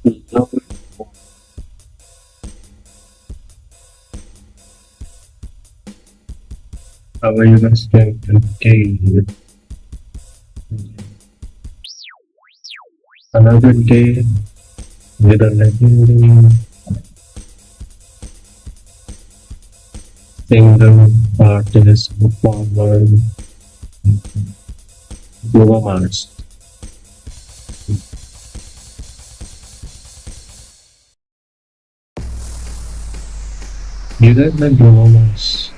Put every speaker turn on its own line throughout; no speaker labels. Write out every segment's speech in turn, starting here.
Now, how are you guys doing today? Another day with a legendary singer, artist, performer, Bruno Mars. Do you guys like Bruno Mars?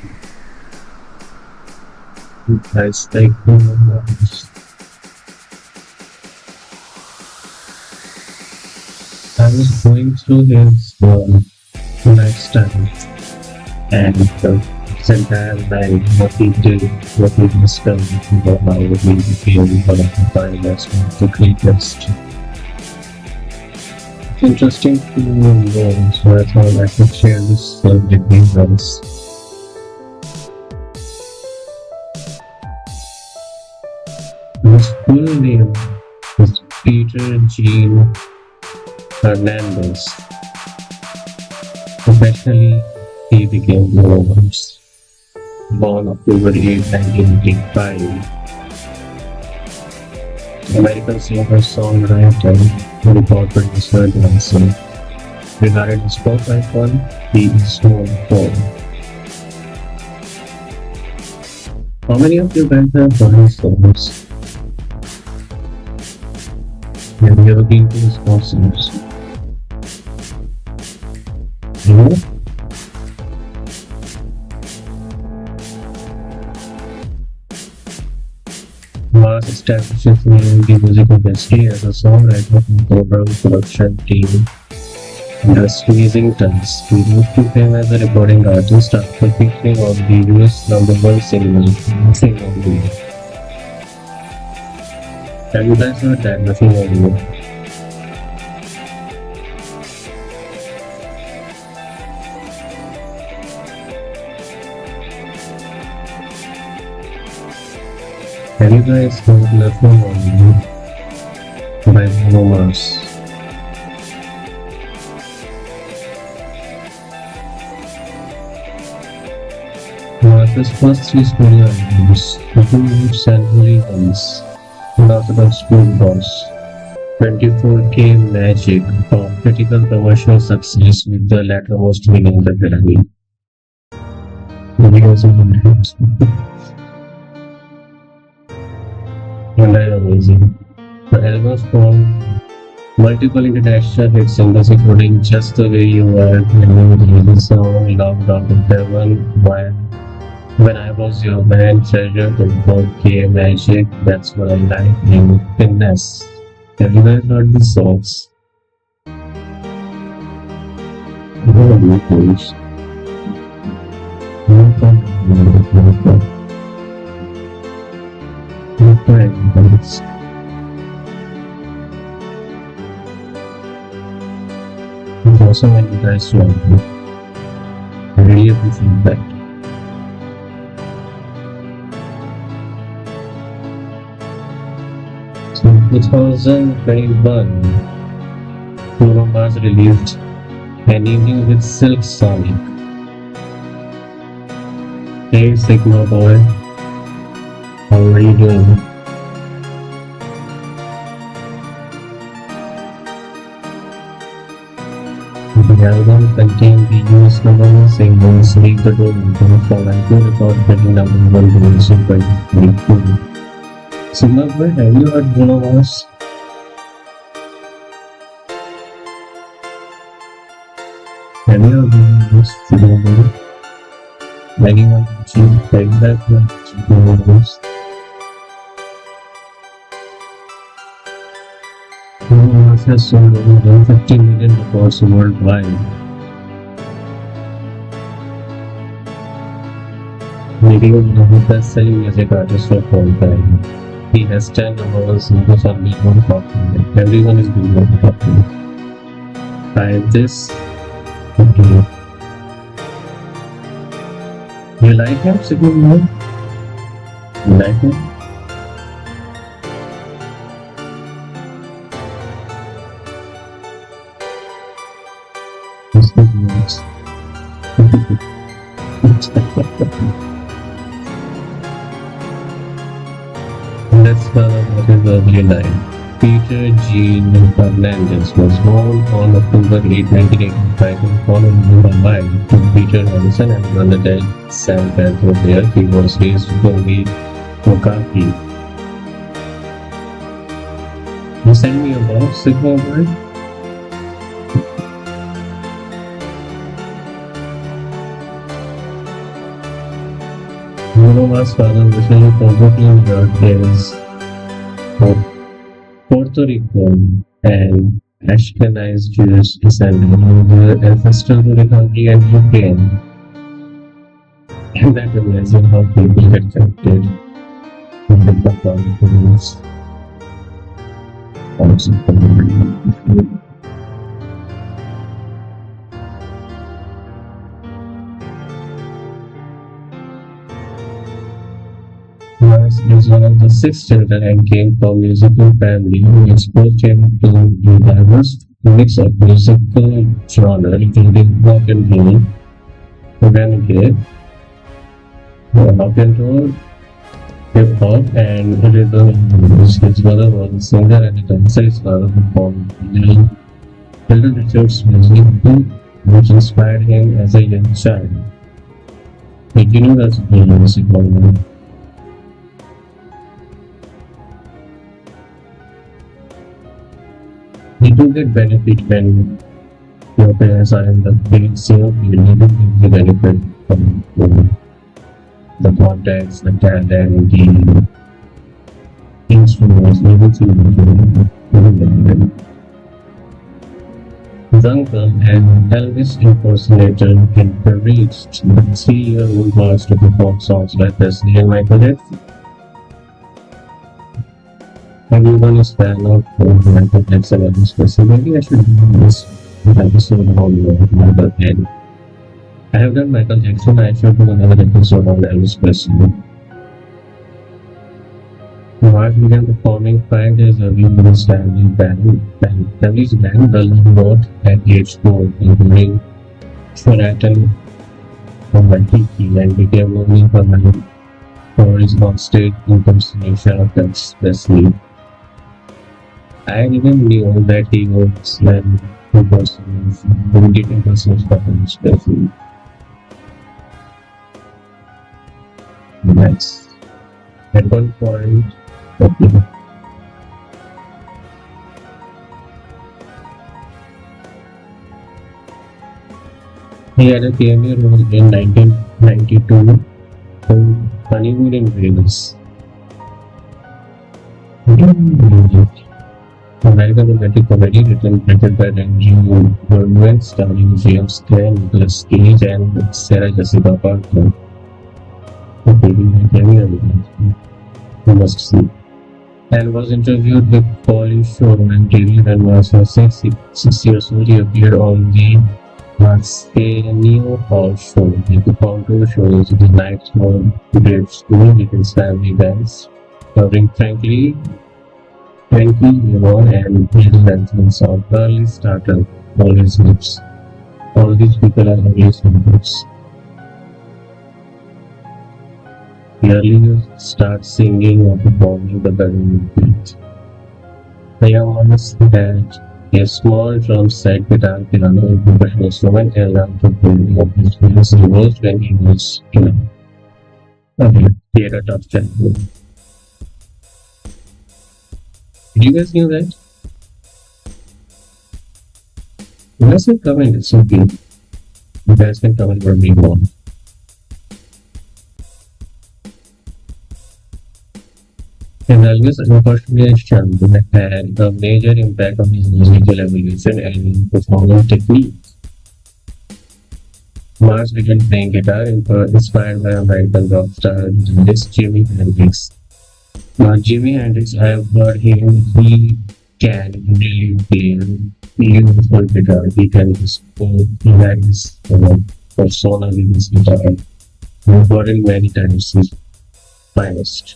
You guys like Bruno Mars? I was going through his lifestyle and his entire life, what he did, what he discovered, how he became one of the finest, one of the greatest. It's interesting to know, so I thought I could share this with you guys. His full name is Peter Gene Hernandez. Professionally, he became Bruno Mars, born October 8, 1985. American singer, songwriter, record producer, dancer. Regarded as pop icon, he is known for. How many of you guys have heard his songs? Have you ever been to his concerts? No? Mars established his name in the music industry as a songwriter from the overall production team industry Easingtons. He rose to fame as a recording artist after featuring on the US #1 single Nothing on You. Have you guys heard that? Nothing on You. Have you guys heard Nothing on You by Bruno Mars? Mars's first three studio albums, Two Century Ones, Unorthodox School Boss, 24K Magic, found critical commercial success with the latter-most winning the Grammy. Videos of the dreams. And I amazing. The album spawned multiple international hit singles including Just the Way You Are, the song Locked Out of Heaven, When I Was Your Man, Treasure, 24K Magic, That's What I Like, and Finesse. Have you guys heard these songs? No, please. No problem. No problem. It's awesome when you guys love me. I really appreciate that. So in 2021, Bruno Mars released An Evening with Silk Sonic. Hey Sigma boy, how are you doing? The album contained the US #1 singles Leave the Door Open for and two record breaking #1 release in 2022. Sigma boy, have you heard Bruno Mars? Have you heard Bruno Mars? Sigma boy? Anyone watching that Bruno Mars? Bruno Mars has sold over 150 million records worldwide, making him one of the best-selling music artists of all time. He has 10 #1 singles on Billboard Hot 100. Everyone is Billboard Hot 100. Try this. Okay. You like him, Sigma boy? You like him? Hendrix. Let's talk about his early life. Peter Jean Fernandez was born on October 8, 1985 in Honolulu, Hawaii to Peter Harrison and Bernadette San Pedro there. He was raised to the Wakaki. You send me a box, Sigma boy? Bruno Mars' father originally probably is of Puerto Rican and Ashkenaz Jewish descent, who ancestral to the country and Ukraine. And that amazing how people get connected in different countries. Also, Mars is one of the six children and came from a musical family who exposed him to a diverse mix of musical genre, including rock and roll, reggae, rock and roll, hip hop, and rhythm and blues. His mother was a singer and a dancer. His father performed Little Richard's music, which inspired him as a young child. Did you know that's a music moment? You do get benefit when your parents are in the field, so you need to get the benefit from the contacts, the talent, the instruments, everything. His uncle, an Elvis impersonator, encouraged the 3-year-old Mars to perform songs by Presley and Michael Jackson. Everyone is fan of Michael Jackson and Elvis Presley. Maybe I should do this episode on Michael and I have done Michael Jackson. I should do another episode on Elvis Presley. Mars began performing 5 days early with his family's band, The Lord, at age 4, including Sheraton from Waikiki, and became known for his onstage impersonation of Elvis Presley. I didn't know that he was an impersonation, who did impersonation of Elvis Presley. Nice. At one point, okay. He had a cameo role in 1992 in Honeymoon in Vegas. American romantic comedy written directed by Andrew Bergman, starring James Caan, Nicolas Cage, and Sarah Jessica Parker. Okay, you must see. And was interviewed with Pauly Shore and David when Mars was 6 years old. He appeared on the Arsenio Hall show. He performed 2 shows the Night Small Grade School with his family bands, covering Frankie, Yvonne, and Little Anthony's song Early Starter, All His Lips. All these people are early starters. Early start singing or performing the government beat. The young ones had a small drum set, guitar, piano, and percussion instrument, and learned to play of his skills reversed when he was young. Okay, theater top 10. Did you guys know that? You guys can comment, it's okay. You guys can comment wherever you want. And Elvis impersonation had a major impact on his musical evolution and performance technique. Mars began playing guitar inspired by American rock star guitarist Jimi Hendrix. Jimi Hendrix, I have heard him, he can really play beautiful guitar. He can just he had his persona with his guitar. I've heard him many times, his finest.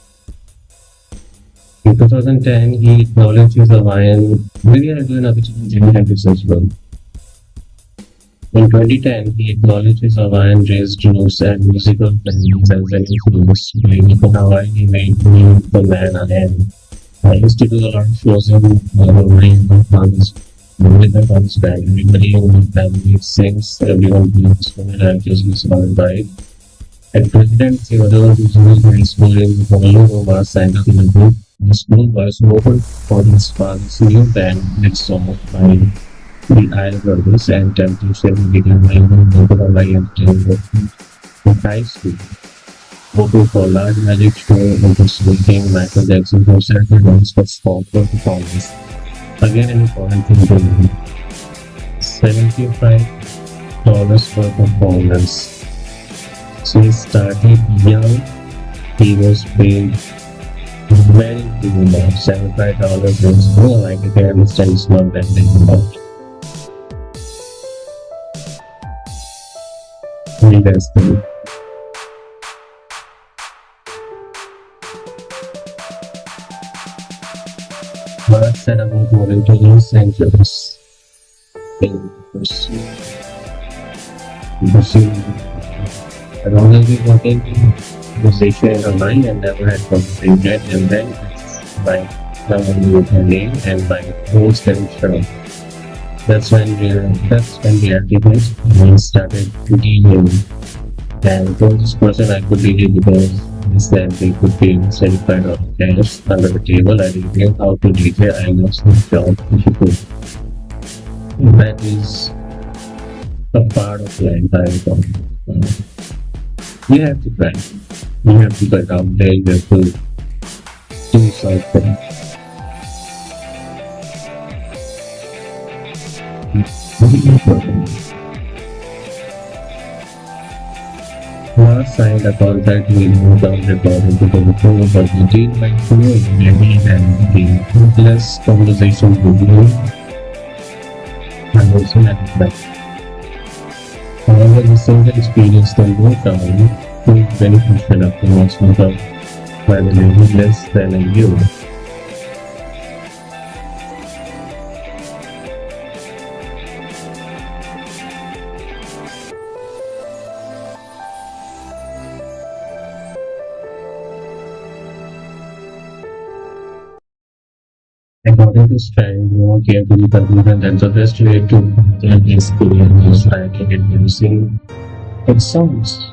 In 2010, he acknowledged his Hawaiian. Maybe I'll do an episode on Jimi Hendrix as well. In 2010, he acknowledged his Hawaiian-raised roots and musical blendings as an influence. Playing for Hawaii, he made me the man I am. I used to do a lot of shows in Hawaii with my father's band. Everybody in my family sings, everyone plays when I just listen by it. At President Theodore Roosevelt's high school in Honolulu was signed up in the group. The school was opened for his father's new band with songs by the Isle Brothers and Temptation began my own local Hawaii entertainment in high school. Hoping for large magic show impersonating Michael Jackson himself announced for for performance. Again an important thing to know. $75 per performance. So he started young, he was paid very little amount. $75 is more like I can understand it's not that big amount. That's the Mark said about moving to Los Angeles in pursuing I'd always be working in musician in Hawaii and never had completed yet and then by someone with her name and by host and show. That's when reality hit and I started DJing. And told this person I could DJ because they said they could pay me $75 cash under the table. I didn't know how to DJ. I lost my job if you could. That is a part of life I thought. You have to try. You have to get out there. You have to do something. Last signed a contract with Motown Recording to control but the deal might flow maybe than the fruitless conversation with you and also let it back. However, the single experience can Motown proved beneficial afterwards Motown by the label less than a year. According to Stein, Noah came to the conclusion that the best way to get the experience was writing and using its songs.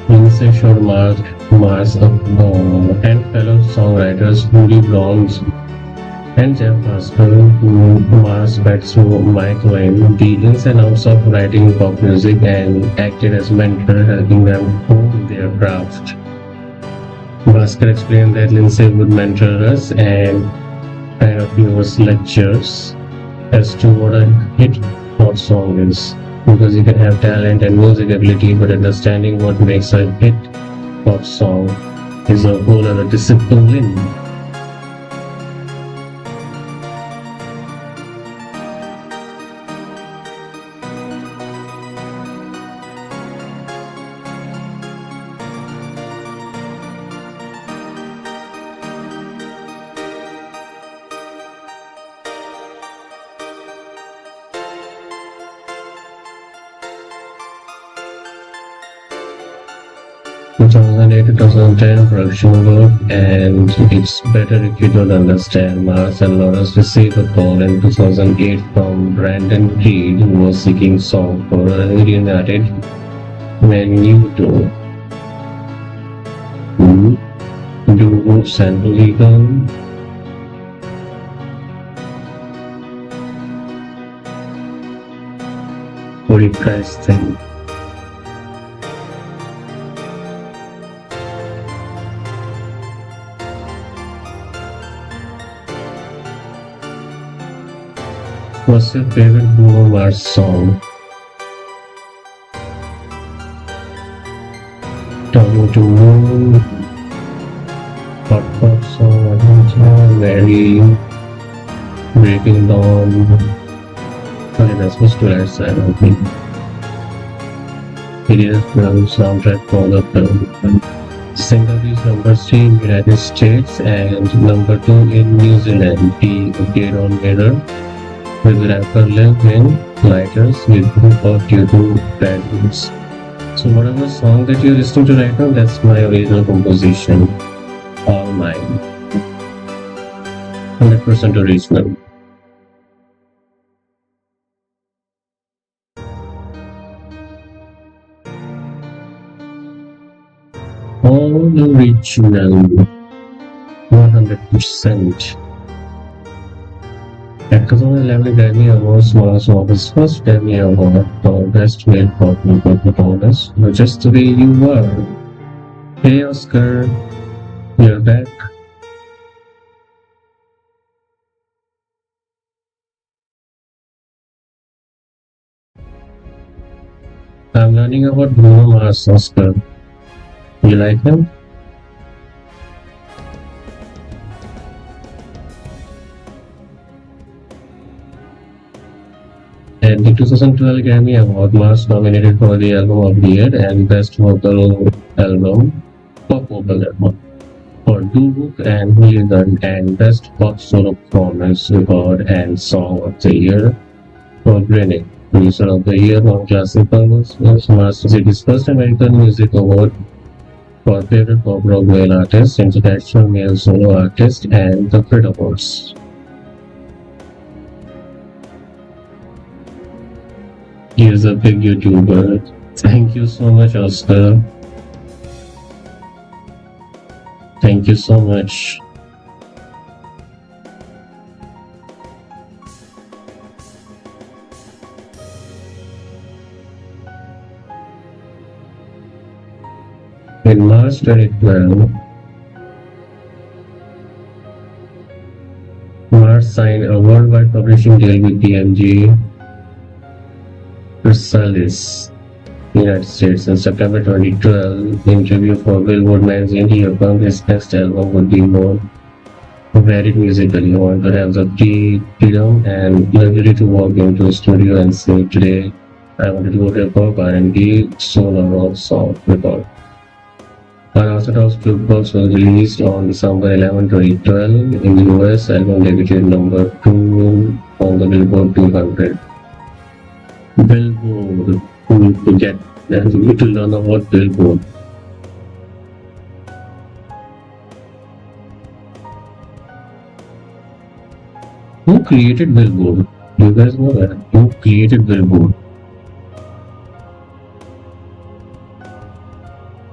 Lindsay showed Mars and fellow songwriters Julie Browns and Jeff Pascal, who Mars met through Mike Wayne, the ins and outs of writing pop music and acted as mentor, helping them hone their craft. Bhaskar explained that Lindsay would mentor us and kind of give us lectures as to what a hit pop song is. Because you can have talent and music ability, but understanding what makes a hit pop song is a whole other discipline. Two 2008-2010 production work, and it's better if you don't understand. Mars and Lawrence received a call in 2008 from Brandon Reed, who was seeking song for a reunited Menudo duo Santo Legal. What do you guys think? What's your favorite Bruno Mars song? Talking to Moon. Hot pop song, very breaking down. Okay, that's was to right side, I think. It is film soundtrack for the film. Single is number 3 in United States and number 2 in New Zealand. He appeared on Mirror with rapper Lil Wayne, Lighters with group of due to bad news. So whatever song that you're listening to right now, that's my original composition. All mine. 100% original. All original. 100%. At 2011 Grammy Awards was one of his first Grammy Award for Best Male Pop Vocal Performance, Just the Way You Were. Hey Oscar, you're back. I'm learning about Bruno Mars, Oscar. You like him? At the 2012 Grammy Award, Mars nominated for the Album of the Year and Best Vocal Album, Pop Vocal Album for Do Book and Hooligan and Best Pop Solo Performance Record and Song of the Year for Grenade. Producer of the Year on Classical was Mars received his first American Music Award for Favorite Pop Rock Male Artist, International Male Solo Artist, and the Brit Awards. He is a big YouTuber. Thank you so much, Oscar. Thank you so much. In March 2012, Mars signed a worldwide publishing deal with DMG Chrysalis, United States. In September 2012, interview for Billboard magazine, he affirmed his next album would be more varied musically. He wanted to have the freedom and luxury to walk into a studio and say, today I want to do hip hop, R&B, soul, or rock song record. Unorthodox Jukebox was released on December 11, 2012 in the US. Album debuted number 2 on the Billboard 200. Billboard. You need to get that. You need to learn about Billboard. Who created Billboard? You guys know that? Who created Billboard?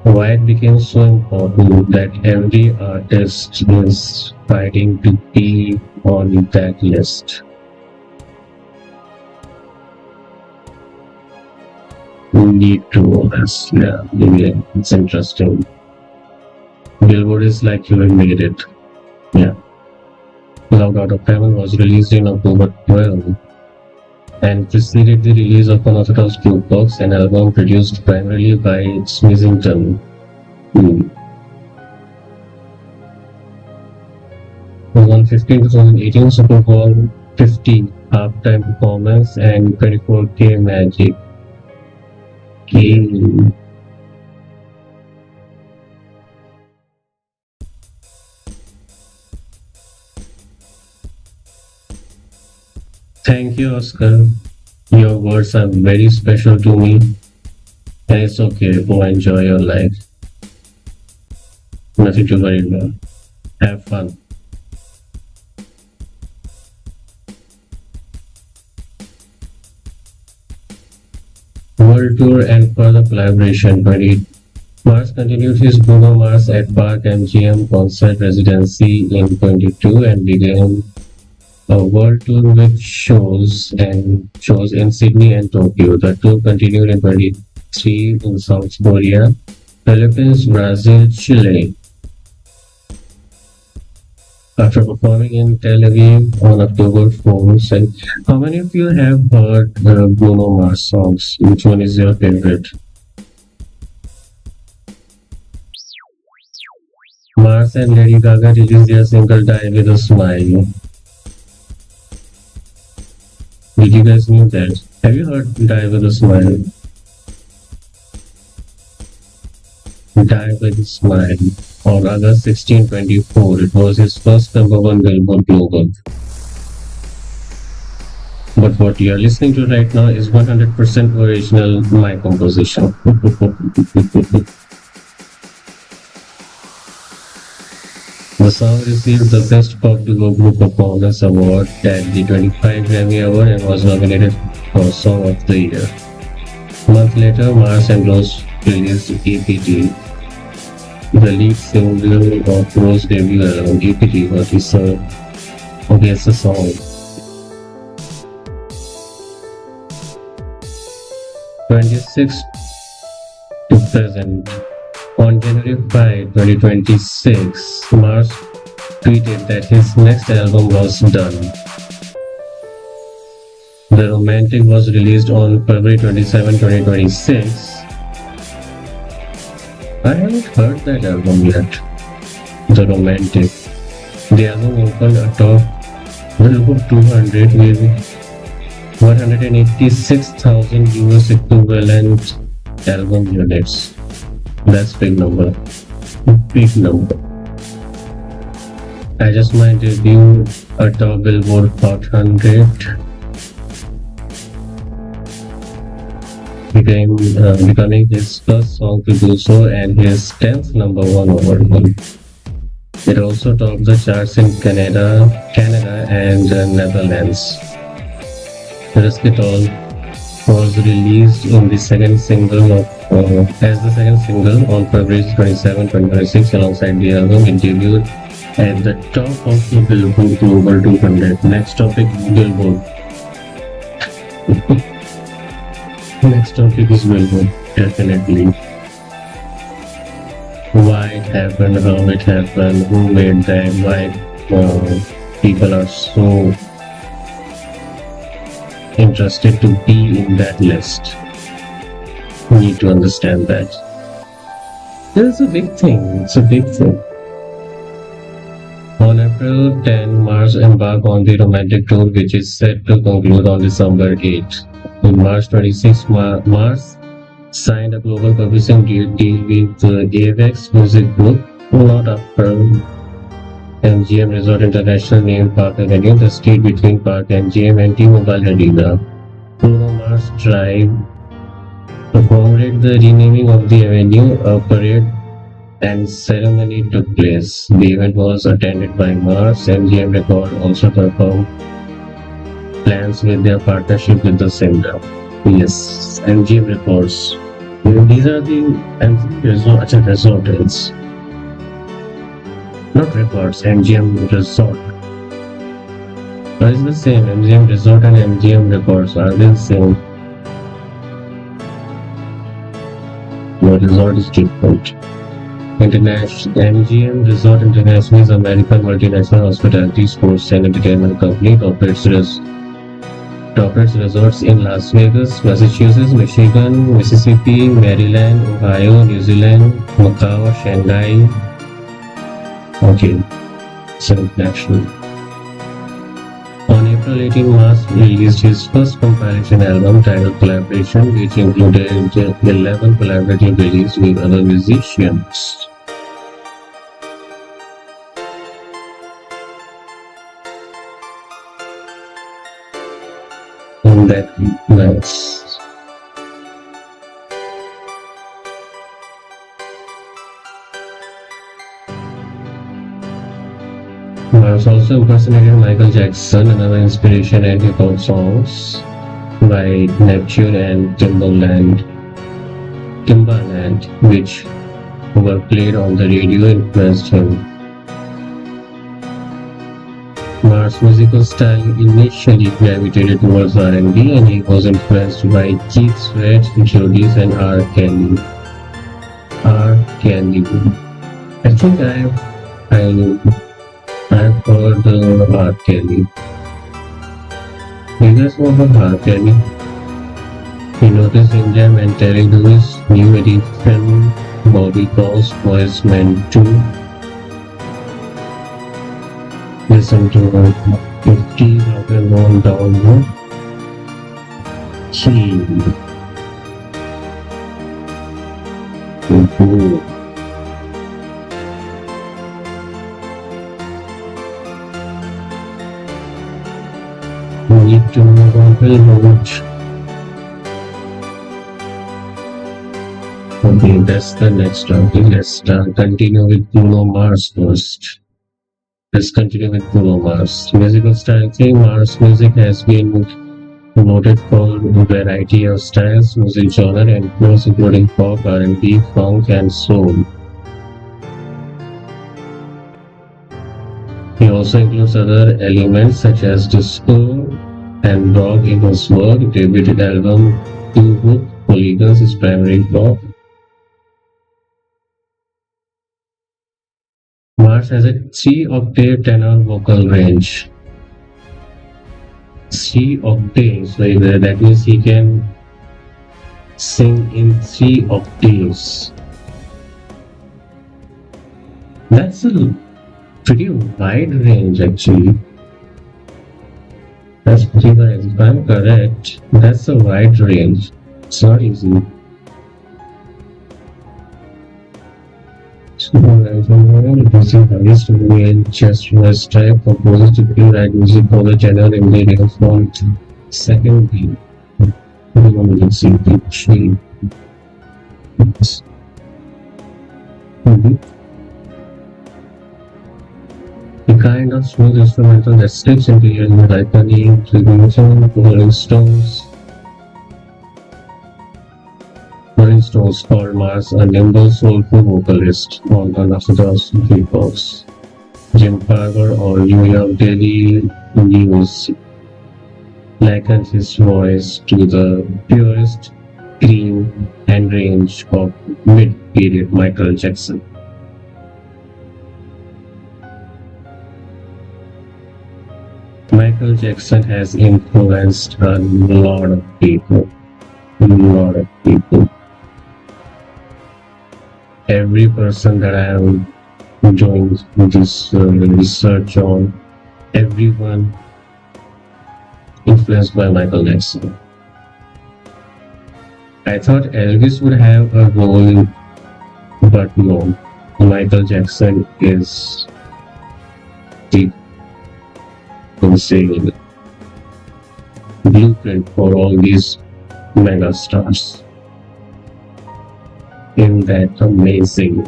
Why it became so important that every artist is fighting to be on that list. We need to know this. Yeah, it's interesting. Billboard is like you have made it. Yeah. Loud Out of Heaven was released in October 12 and preceded the release of Unorthodox Jukebox, an album produced primarily by Smithington. 2015-2018 Super Bowl 50 halftime performance and 24K Magic. Game. Thank you, Oscar. Your words are very special to me, and it's okay. Go enjoy your life. Nothing to worry about. Have fun. World Tour and further collaboration. 20 Mars continued his Bruno Mars at Park MGM concert residency in 22 and began a world tour with shows in Sydney and Tokyo. The tour continued in 23 in South Korea, Philippines, Brazil, Chile. After performing in Tel Aviv on October 4th, and how many of you have heard Bruno Mars songs? Which one is your favorite? Mars and Lady Gaga released their single Die With a Smile. Did you guys know that? Have you heard Die With a Smile? Die With a Smile. On August 16, 2024, it was his first #1 Billboard Global. But what you are listening to right now is 100% original my composition. The song received the Best Pop Duo Group Performance Award at the 25 Grammy Award and was nominated for Song of the Year. A month later, Mars and Rose released APT, the lead single of Rose's debut album. APT was his it's a song. 26 to present. On January 5, 2026, Mars tweeted that his next album was done. The Romantic was released on February 27, 2026. I haven't heard that album yet. The Romantic. The album opened atop Billboard 200 with 186,000 US equivalent album units. That's big number. Big number. I just my debut atop Billboard Hot 100 becoming his first song to do so and his 10th #1 overall. It also topped the charts in Canada and Netherlands. Risk It All was released in the second single as the second single on February 27, 2026 alongside the album. It debuted at the top of the Billboard Global 200. Next topic, Billboard. Next topic is Billboard, definitely. Why it happened, how it happened, who made that, why people are so interested to be in that list. We need to understand that. It's a big thing. It's a big thing. On April 10, Mars embarked on the Romantic Tour, which is set to conclude on December 8. In March 26, Mars signed a global publishing deal with Avex Music Group, not after MGM Resort International named Park Avenue, the street between Park MGM and T-Mobile Arena. Bruno Mars Drive performed the renaming of the avenue. A parade and ceremony took place. The event was attended by Mars. MGM Record also confirmed plans with their partnership with the singer. Yes, MGM Records. These are the MGM resorts. Not records, MGM Resort. It's the same. MGM Resort and MGM Records are the same. The resort is different. International MGM Resort International is an American multinational hospitality, sports and entertainment company. It operates resorts in Las Vegas, Massachusetts, Michigan, Mississippi, Maryland, Ohio, New Zealand, Macau, Shanghai. Okay, it's international. On April 18, Mars released his first compilation album titled Collaboration, which included 11 collaborative releases with other musicians. And that nice. Mars also impersonated Michael Jackson, another inspiration and hip-hop songs by Neptune and Timbaland, which were played on the radio, influenced him. Mars' musical style initially gravitated towards R&B, and he was influenced by Keith Sweat, Jodie's, and R. Kelly. I think I've heard R. Kelly. You guys know about R. Kelly? You notice in Jam and Terry Lewis, New Edition, Bobby Cross, Voice Man 2, listen to 50 rock and roll download. Key. Mhm. We need to move on to the road. Okay, that's the next topic. Let's continue with Bruno Mars first. Let's continue with Bruno Mars. Musical style thing. Mars music has been noted for a variety of styles, music genre, and influence including pop, R&B, funk, and soul. He also includes other elements such as disco and rock in his work. Debuted album Two Hook Polygons is primary pop. Mars has a 3-octave tenor vocal range. 3 octaves, like that means he can sing in 3 octaves. That's a pretty wide range actually. That's pretty wide. If I'm correct, that's a wide range. It's not easy. So, using highest range chest voice type proposes to be write music for the channel in the real font. Second beat. Let's see, beat 3. The kind of smooth instrumental that slips into your like honey, Tribulation, Rolling Stones called Mars a nimble, soulful vocalist on unorthodox beatbox. Jim Farber or New York Daily News likened his voice to the purest clean and range of mid-period Michael Jackson. Michael Jackson has influenced a lot of people. A lot of people. Every person that I have joined this research on, everyone influenced by Michael Jackson. I thought Elvis would have a role, but no. Michael Jackson is the insane blueprint for all these mega stars. In that amazing?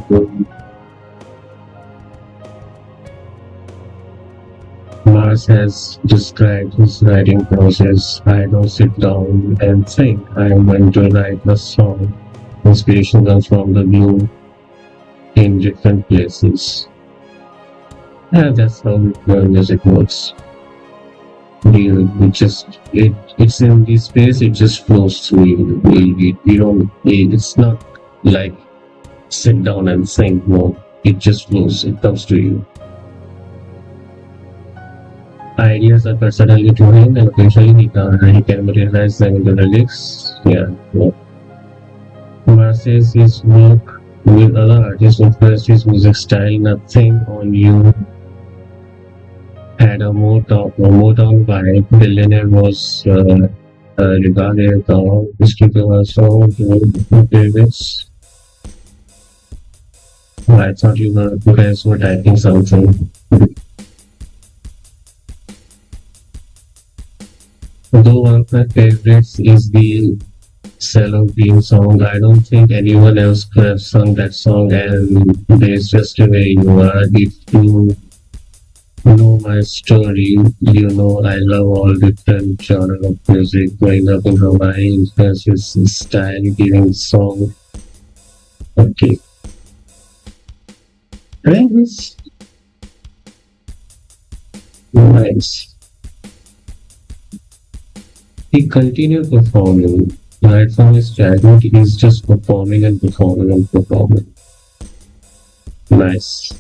Mars has described his writing process. I don't sit down and think I am going to write a song. Inspiration comes from the view in different places. And that's how music works. It's in this space, it just flows through you. It's not like sit down and think, no, it just flows, it comes to you. Ideas are suddenly to him and occasionally he can materialize them into the lyrics. Mars says his work with other artists influenced his music style. Nothing on You had a Motown vibe. Billionaire was regarded as also favorites. I thought you guys were typing something. Though one of my favorites is the Cello Green song, I don't think anyone else could have sung that song, and there's just a way you are. If you know my story, you know I love all different genre of music. Growing up in Hawaii influences the style giving song. Okay. Thanks. Nice. He continued performing. Right from his childhood, he's just performing and performing and performing. Nice.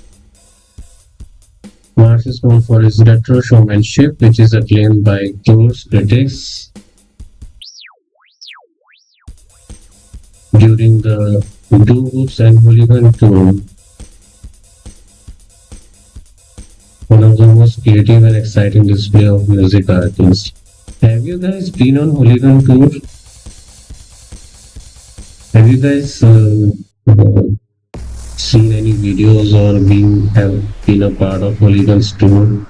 Mars is known for his retro showmanship, which is acclaimed by tours critics. During the Do Hoops and Hooligan tour, one of the most creative and exciting display of music artists. Have you guys been on Hooligan tour? Have you guys seen any videos or been a part of Hooligan's tour?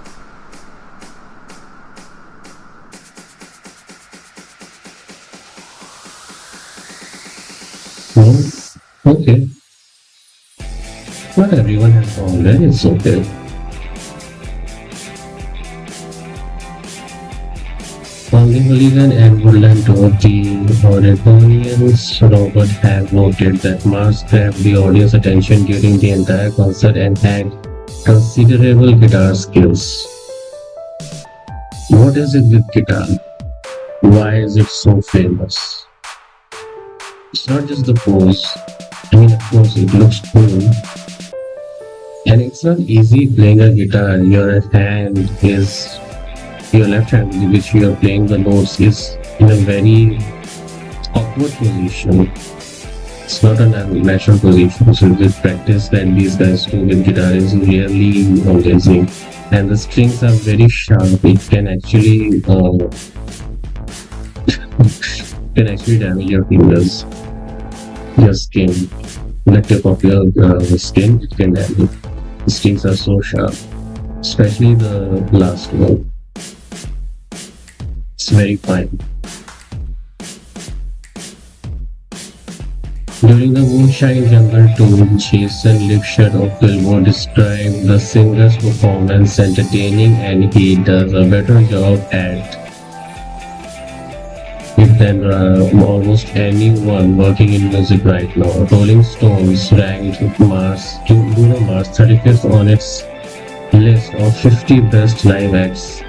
No? Okay. Not everyone has gone there, it's okay. On the Hooligan and Woodland tour, the Oregonians Robert have noted that Mars grabbed the audience attention during the entire concert and had considerable guitar skills. What is it with guitar? Why is it so famous? It's not just the pose. I mean, of course, it looks cool. And it's not easy playing a guitar. Your left hand with which you are playing the notes is in a very awkward position. It's not a natural position. So the practice that these guys do with guitar is really amazing. And the strings are very sharp. It can actually damage your fingers, your skin, the tip of your skin. It can damage. The strings are so sharp, especially the last one. It's very fine. During the Moonshine Jungle tour, Jason Lipshut of Billboard described the singer's performance entertaining, and he does a better job at it than almost anyone working in music right now. Rolling Stones ranked Bruno Mars 35th on its list of 50 best live acts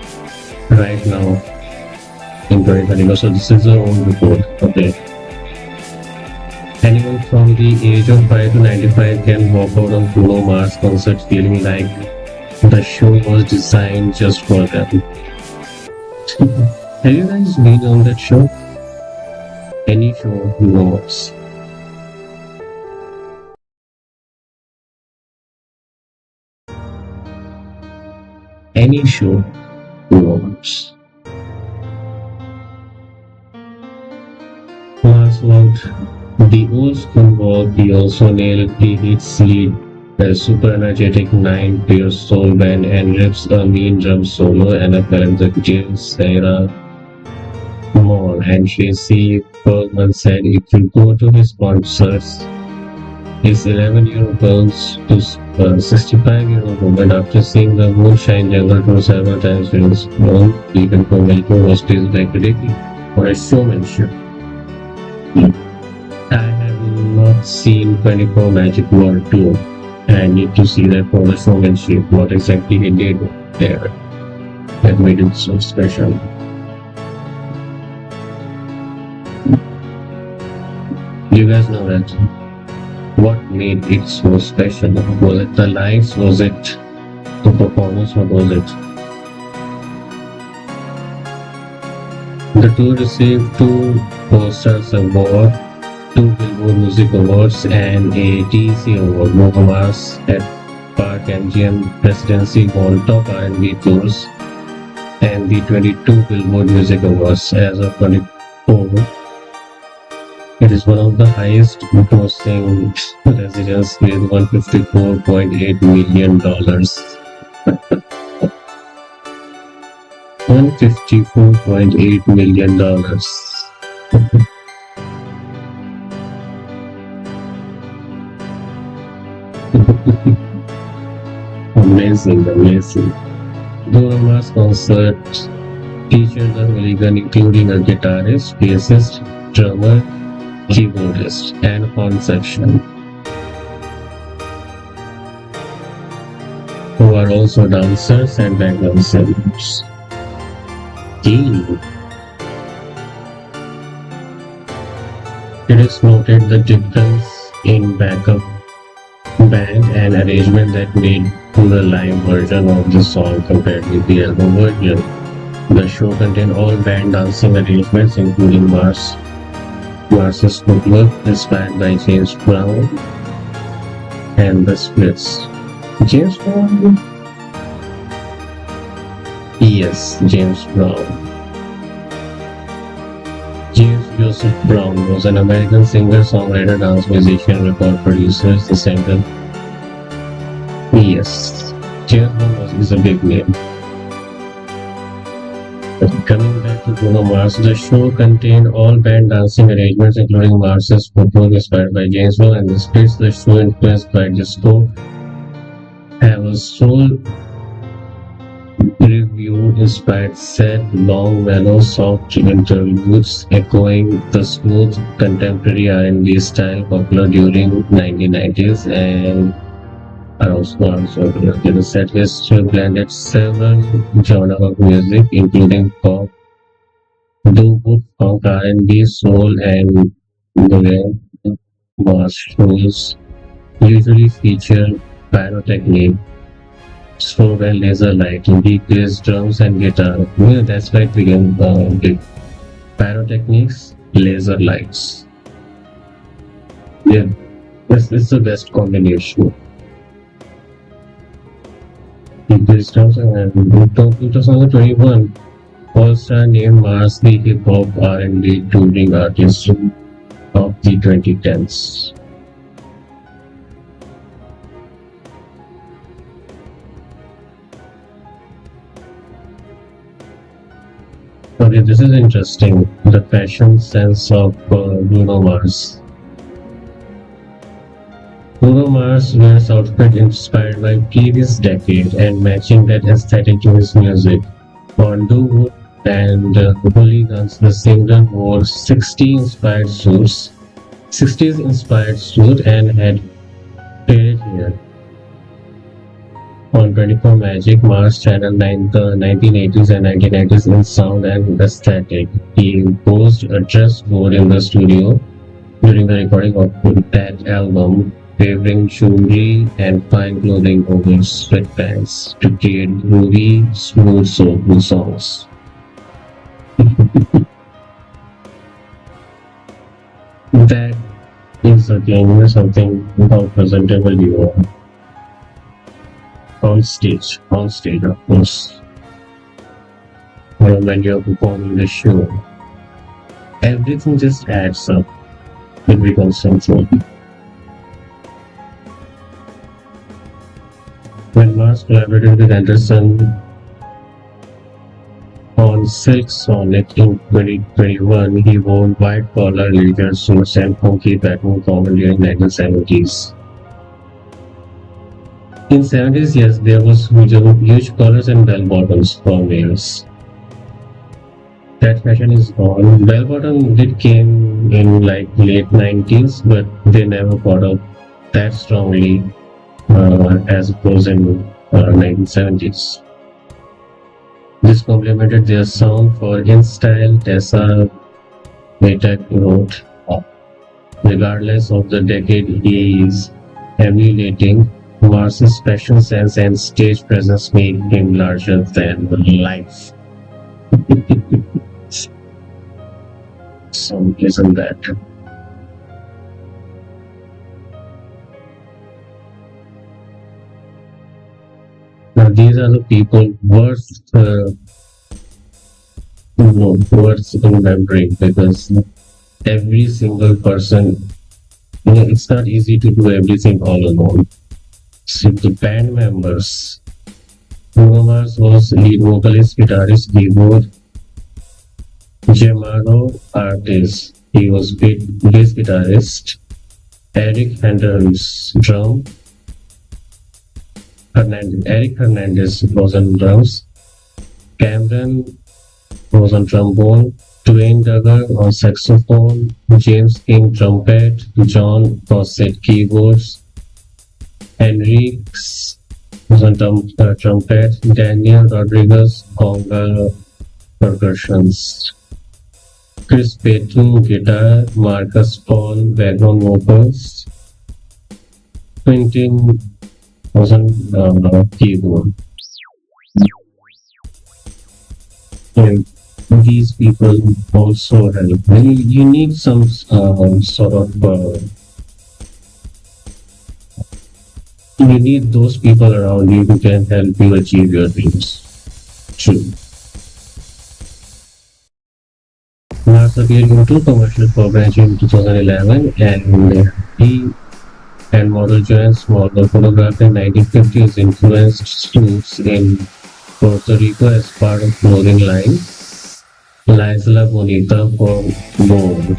right now in 2030. So this is our own report. Okay. Anyone from the age of 5 to 95 can walk out of Bruno Mars concert feeling like the show was designed just for them. Have you guys been on that show? Any show knows. Any show knows. Mars walked the old school walk. He also nailed the hits lead, a super energetic 9-pair soul band, and rips a mean drum solo and a parenthetic Jill Sarah Moore and Tracy Bergman said if you go to his concerts, his 11-year-old girls to 65-year-old woman after seeing the Moonshine Jungle tour several times during his own even for Melbourne was praised by critics for his showmanship. I have not seen 24 Magic World Tour and I need to see that for the showmanship, what exactly he did there that made it so special. You guys know that. What made it so special? Was it the lights? Was it the performance? What was it? The tour received 2 Posters Award, 2 Billboard Music Awards, and a TEC Award. Bruno Mars at Park MGM Presidency won top R&B tours and the 22 Billboard Music Awards. As of 24, it is one of the highest grossing residents with $154.8 million. $154.8 million. Amazing, amazing. Bruno Mars concert featured the hooligan including a guitarist, bassist, drummer, keyboardist, and horn section, who are also dancers and background singers. It is noted the difference in backup band and arrangement that made the live version of the song compared with the album version. The show contained all band dancing arrangements including Mars's footwork inspired by James Brown and the Splits. James Brown? Yes, James Brown. James Joseph Brown was an American singer, songwriter, dance musician, record producer, the singer. Yes, James Brown is a big name. But coming back to Bruno Mars, the show contained all band dancing arrangements, including Mars's footwork inspired by James Brown, and the splits the show influenced by disco have a soul review inspired sad, long, mellow, soft interludes echoing the smooth contemporary R&B style popular during 1990s and also the set list blended several genres of music including pop, doo-wop, funk, R&B, soul and noir. Mass shows usually feature pyrotechnic strobe and laser lighting, decrease drums and guitar. Yeah, that's why it began with pyrotechnics, laser lights. Yeah, it's the best combination. Decrease drums and in 2021, All-Star named Mars the hip hop R&B touring artist of the 2010s. Okay, this is interesting. The fashion sense of Bruno Mars. Bruno Mars wears outfit inspired by previous decade and matching that aesthetic to his music. On Do Wood and Hooligans, the singer wore 60s inspired suit and had braided hair. On 24 Magic, Mars channeled the 1980s and 1990s in sound and aesthetic. He imposed a dress code in the studio during the recording of that album, favoring jewelry and fine clothing over sweatpants to create groovy, smooth, soulful songs. That is again something how presentable you are on stage, of course, or when you're performing the show. Everything just adds up. It becomes something. When Mars collaborated with Anderson on Silk Sonic in 2021, he wore white collar leather suits and funky pattern common during 1970s. In 70s, yes, there was huge collars and bell bottoms for males. That fashion is gone. Bell bottom did came in like late 90s, but they never caught up that strongly as it was in 1970s. This complemented their sound for In Style, Tessa Maytag wrote, regardless of the decade he is emulating, Mars's fashion sense and stage presence made him larger than life. So isn't that? Now these are the people worth remembering because every single person, it's not easy to do everything all alone. So the band members, Bruno Mars was lead vocalist, guitarist, keyboard, Germano artist. He was bass guitarist. Eric Hernandez drum. Eric Hernandez was on drums. Cameron was on trombone. Dwayne Duggar on saxophone. James King trumpet. John Gossett keyboards. Henriques was on trumpet. Daniel Rodriguez conga percussions. Chris Payton guitar. Marcus Paul background vocals. Quentin was on keyboard. And these people also help. You need some sort of you need those people around you who can help you achieve your dreams. True. Mars appeared in two commercials for Branch in 2011, and he and model Joan Small photographed in 1950s influenced suits in Puerto Rico as part of clothing line La Isla Bonita for Vogue.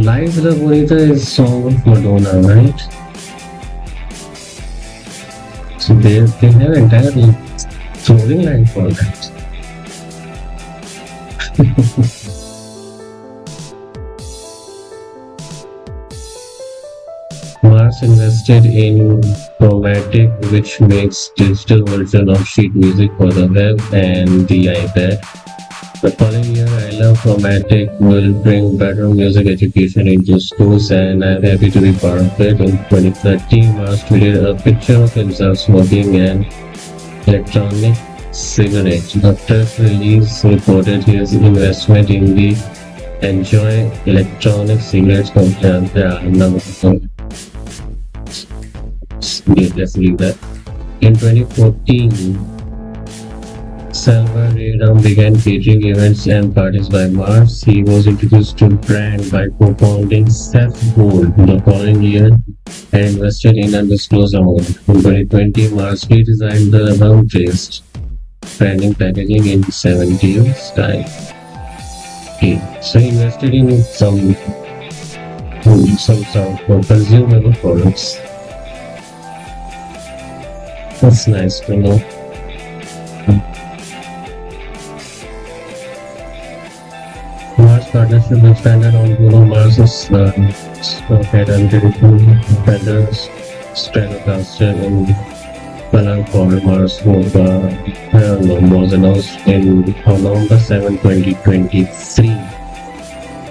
La Isla Bonita is song of Madonna, right? So they have entire clothing line for that. Mars invested in Chromatic, which makes digital version of sheet music for the web and the iPad. The following year, I Love Chromatic will bring better music education into schools, and I'm happy to be part of it. In 2013, Mars tweeted a picture of himself smoking an electronic cigarette. A press release reported his investment in the Enjoy electronic cigarettes company. Let's leave that. In 2014, Salva Radam began catering events and parties by Mars. He was introduced to the brand by co-founding Seth Gold the following year and invested in undisclosed amount. In 2020, Mars redesigned the round-traced branding packaging in 70s style. Okay, so he invested in some consumable products. That's nice to know. Mars partnership expanded on Bruno Mars's head and feathers Stratocaster in Palang for Mars was announced in November 7, 2023.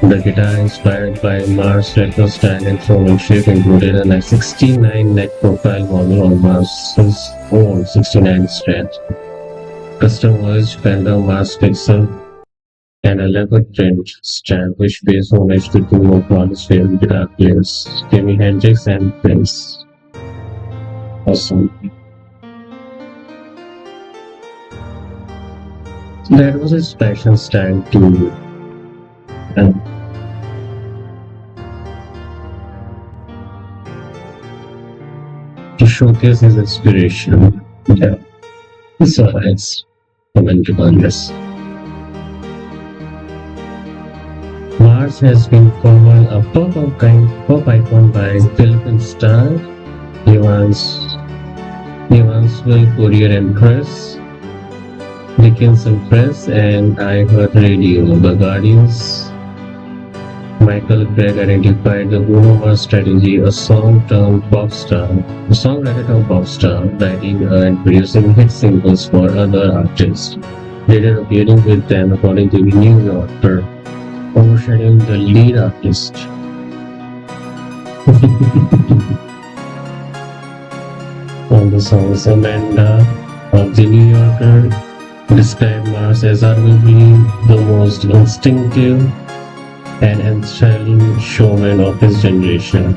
The guitar inspired by Mars retro style and showmanship included a 69 neck profile model on Mars's own 69 Strat, customized Fender Mars Pixel, and a leopard print strap which pays homage to two of Mars' favorite guitar players, Jimi Hendrix and Prince. Awesome. That was his fashion style too. To showcase his inspiration. Yeah. So nice. Commented on this. Mars has been formed a pop icon by Philippine star Evansville Courier and Press, Dickinson Press, and iHeartRadio. The Guardian's Michael Gregg identified the Bruno Mars strategy, a songwriter turned pop star, writing and producing hit singles for other artists, later appearing with them, according to the New Yorker, overshadowing the lead artist. On the songs, Amanda of the New Yorker described Mars as arguably the most instinctive and enthralling showman of his generation.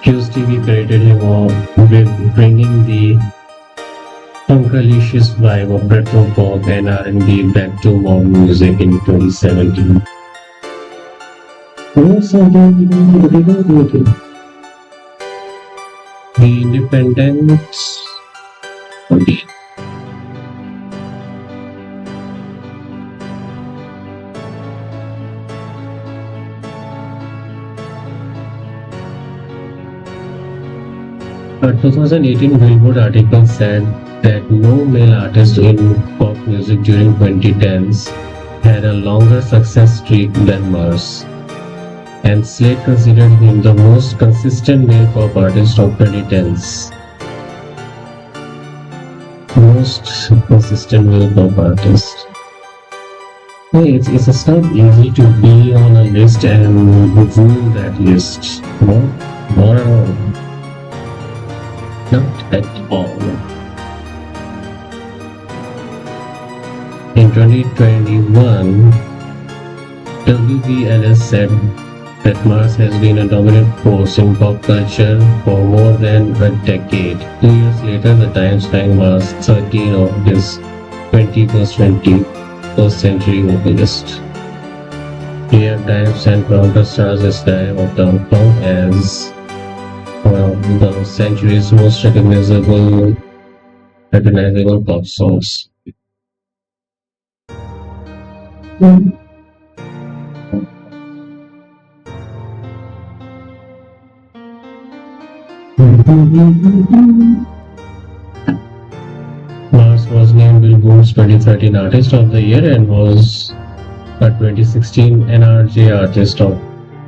Fuse TV credited him with bringing the funkalicious vibe of retro pop and R&B back to modern music in 2017. The Independent. Okay. A 2018 Billboard article said that no male artist in pop music during 2010s had a longer success streak than Mars, and Slate considered him the most consistent male pop artist of 2010s. Most consistent male pop artist. Hey, it's not easy to be on a list and rule that list. No, not at all. Not at all. In 2021, WBLS said that Mars has been a dominant force in pop culture for more than a decade. 2 years later, the Times ranked Mars 13 of his 21st century vocalist. Clear Times and Counter stars the Sky of Downtown as one of the century's most recognizable pop songs. Mars was named Billboard's 2013 Artist of the Year and was a 2016 NRJ Artist of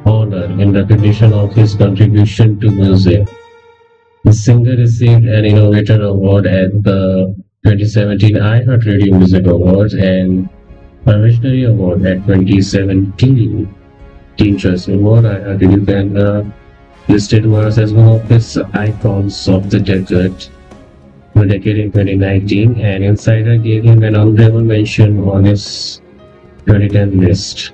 Honor in recognition of his contribution to music. The singer received an Innovator Award at the 2017 iHeartRadio Music Awards and a Visionary Award at 2017 Teen Choice Award. iHeartRadio Canada listed Mars as one of its icons of the decade in 2019, and Insider gave him an honorable mention on its 2010 list.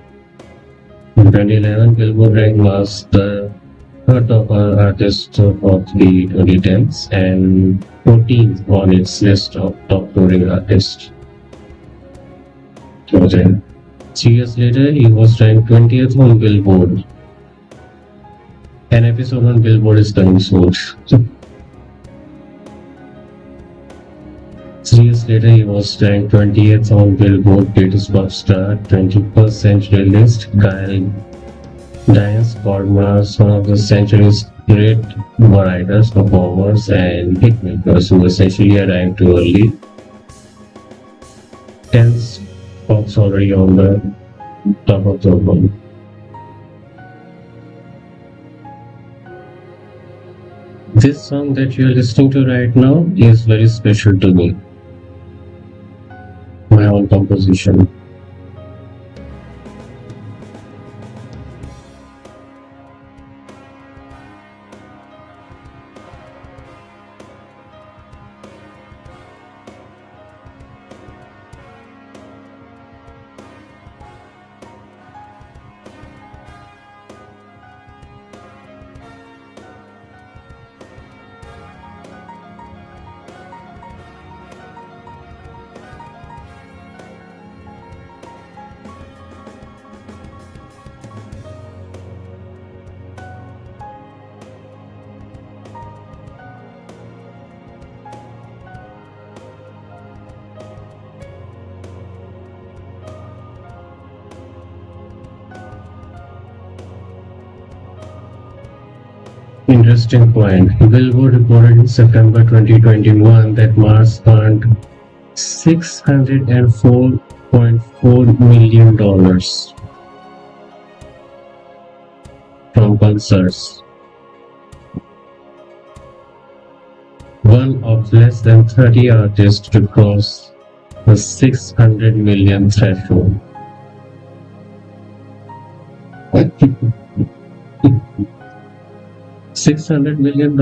In 2011, Billboard ranked Mars the third top artist of the 2010s and 14th on its list of top touring artists. 3 years later, he was ranked 20th on Billboard. An episode on Billboard is coming soon. 3 years later, he was ranked 20th on Billboard Greatest Pop Star 21st Century list. Kyle Diane called Mars one of the century's great writers, performers, and hitmakers who essentially arrived too early. 10th Fox already on the top of the album. This song that you are listening to right now is very special to me. My own composition. Interesting point. Billboard reported in September 2021 that Mars earned $604.4 million from concerts, one of less than 30 artists to cross the 600 million threshold. $600 million.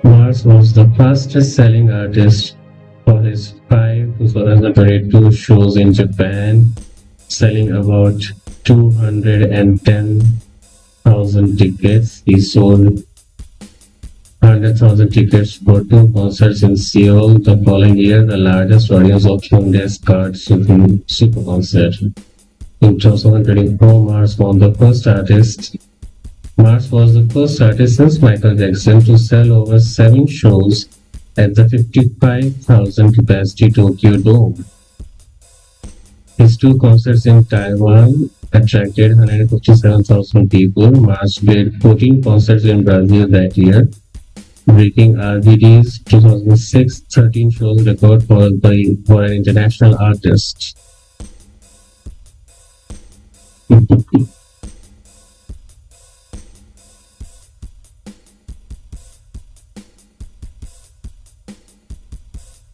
Mars was the fastest selling artist for his 5 2022 shows in Japan, selling about 210,000 tickets. He sold 100,000 tickets for 2 concerts in Seoul the following year, the largest audience of Hyundai's Card Super Concert. In 2024, Mars was the first artist since Michael Jackson to sell over 7 shows at the 55,000 capacity Tokyo Dome. His 2 concerts in Taiwan attracted 157,000 people. Mars did 14 concerts in Brazil that year, breaking RBD's 2006 13 shows record for an international artist.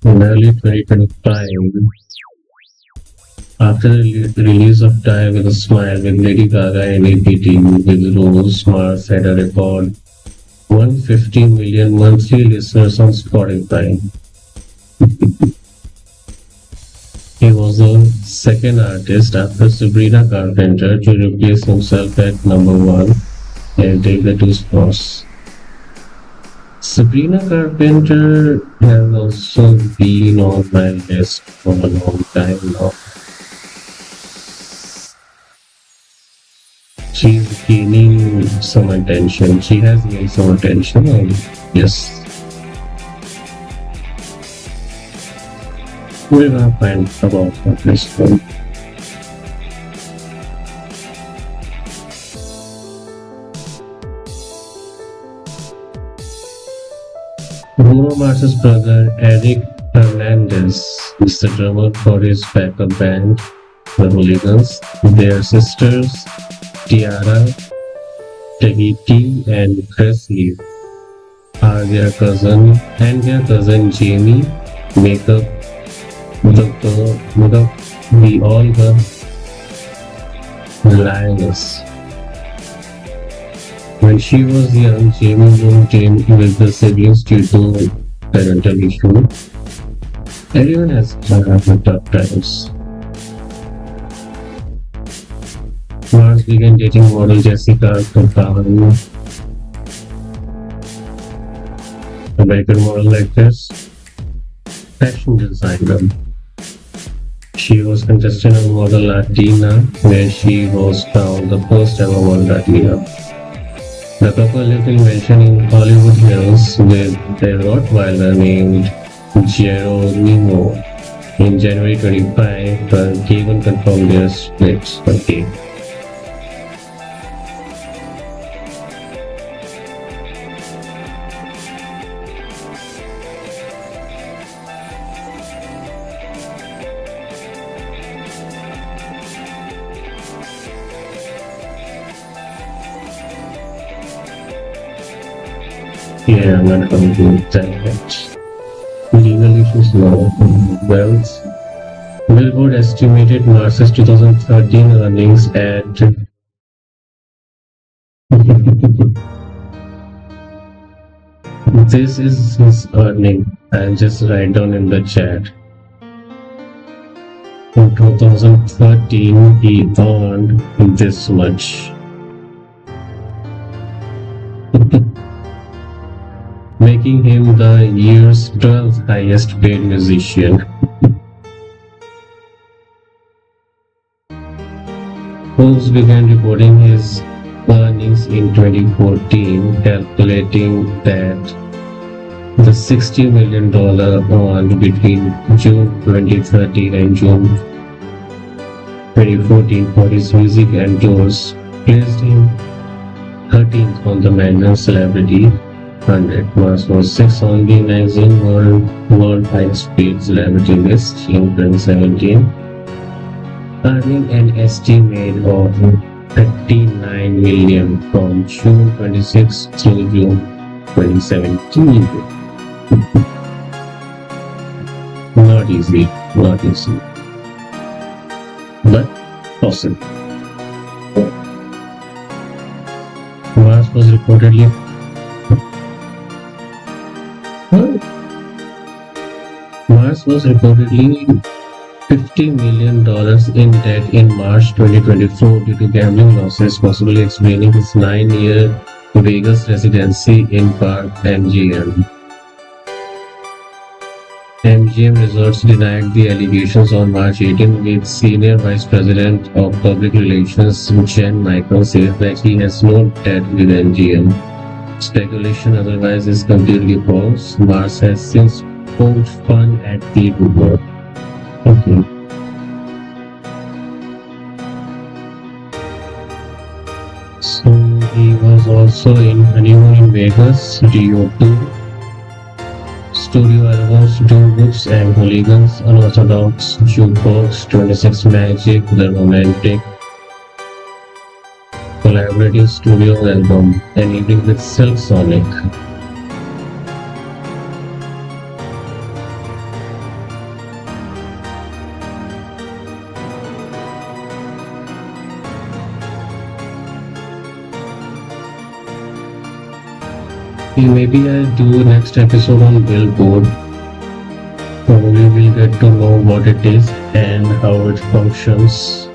In early 2025, after the release of Die With A Smile with Lady Gaga and APT with Rose, Mars had a record 150 million monthly listeners on Spotify. He was the second artist after Sabrina Carpenter to replace himself at number 1 and take the 2 spots. Sabrina Carpenter has also been on my list for a long time now. She's gaining some attention. She has gained some attention, and yes, we're gonna find about her this one. Bruno Mars's brother Eric Hernandez is the drummer for his backup band, the Hooligans. Their sisters Tiara, Tahiti, and Presley are their cousin Jamie make up the all the Lioness. When she was young, Jamie moved in with the siblings due to parental issue. Everyone has tough times. Mars began dating model Jessica Capan, American model actress, fashion designer. She was contestant on Model Latina, where she was crowned the first ever Model Latina. The couple lived in mansion in Hollywood Hills with a Rottweiler named Geronimo. In January 25, Kagan confirmed their split. Okay. Yeah, I'm not going to tell that. Legal issues now. Wealth. Billboard estimated Mars's 2013 earnings at this is his earning. I'll just write down in the chat. In 2013, he earned this much. Making him the year's 12th highest paid musician. Forbes began reporting his earnings in 2014, calculating that the $60 million earned between June 2013 and June 2014 for his music and tours placed him 13th on the Mandarin Celebrity 100. Mars was 6th on the magazine World Highest Paid Celebrity list in 2017, earning an estimate of $39 million from June 26 through June 2017. Not easy, but possible. Mars was reportedly $50 million in debt in March 2024 due to gambling losses, possibly explaining his 9-year Vegas residency in part. MGM Resorts denied the allegations on March 18, with Senior Vice President of Public Relations Jen Michael says that he has no debt with MGM. Speculation otherwise is completely false. Mars has since poked fun at the rumor. Okay. So he was also in Honeymoon in Vegas, Rio 2, studio albums, Two Books and Hooligans, Unorthodox, Jukebox, 26 Magic, The Romantic, collaborative studio album, An Evening with Silk Sonic. Maybe I'll do next episode on Billboard. Probably we'll get to know what it is and how it functions,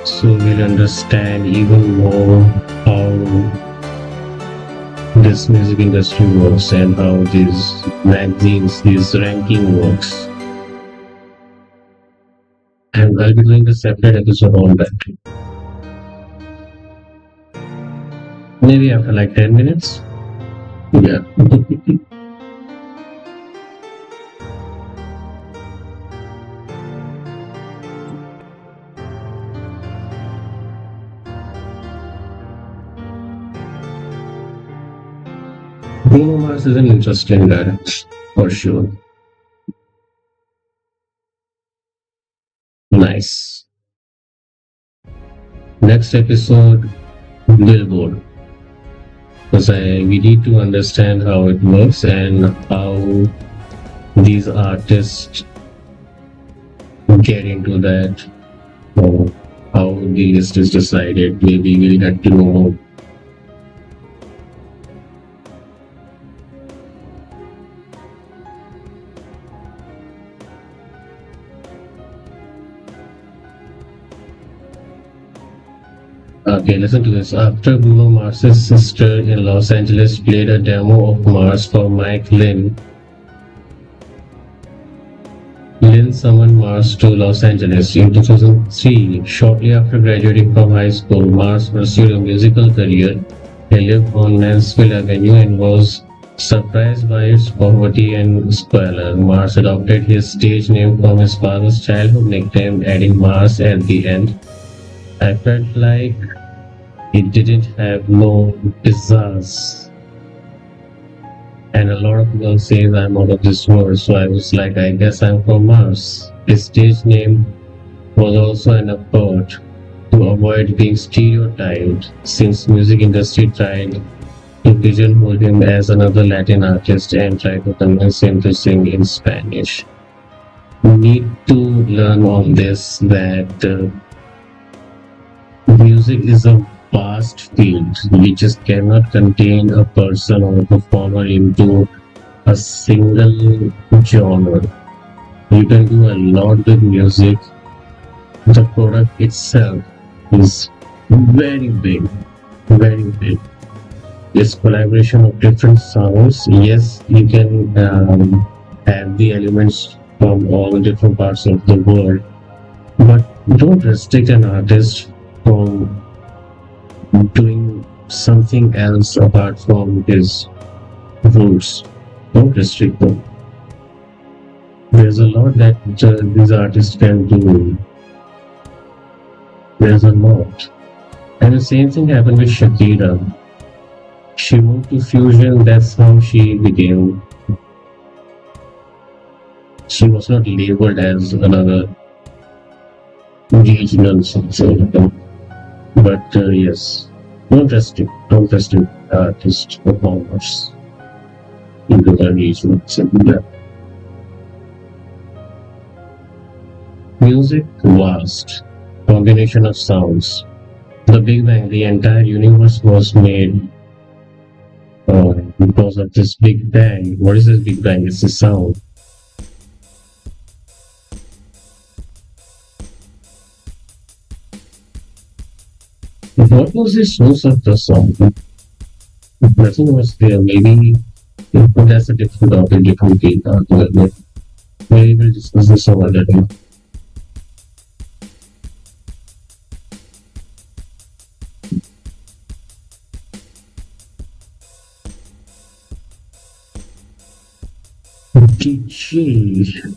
so we'll understand even more how this music industry works and how these magazines, this ranking works. And I'll be doing a separate episode on that. Maybe after like 10 minutes. Yeah. Bruno Mars is an interesting guy, for sure. Nice. Next episode, Billboard. Because we need to understand how it works and how these artists get into that, or how the list is decided. Maybe we had to know. Okay, listen to this. After Bruno Mars's sister in Los Angeles played a demo of Mars for Mike Lynn, Lynn summoned Mars to Los Angeles in 2003. Shortly after graduating from high school, Mars pursued a musical career. He lived on Mansfield Avenue and was surprised by its poverty and squalor. Mars adopted his stage name from his father's childhood nickname, adding Mars at the end. I felt like it didn't have no pizzazz. And a lot of people say I'm out of this world, so I was like, I guess I'm from Mars. His stage name was also an effort to avoid being stereotyped, since music industry tried to pigeonhole him as another Latin artist and tried to convince him to sing in Spanish. We need to learn on this that music is a vast field. We just cannot contain a person or a performer into a single genre. You can do a lot with music. The product itself is very big, very big. It's collaboration of different sounds. Yes, you can have the elements from all the different parts of the world, but don't restrict an artist from doing something else apart from his roots. Don't restrict them. There's a lot that these artists can do. There's a lot. And the same thing happened with Shakira. She moved to fusion, that's how she became. She was not labeled as another regional something. But yes, don't restrict artist performers into the region. Yeah. Music, vast combination of sounds. The Big Bang, the entire universe was made because of this Big Bang. What is this Big Bang? It's a sound. What was the source of the song? Nothing was there. Maybe that's a different topic, different game. Maybe we'll discuss this some other time. GG.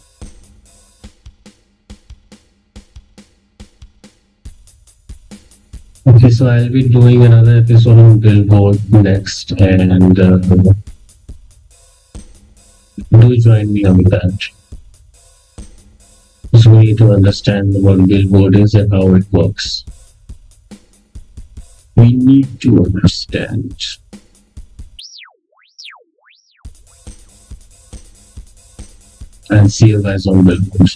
Okay, so I'll be doing another episode on Billboard next, and do join me on that. So we need to understand what Billboard is and how it works. We need to understand. And see you guys on Billboard.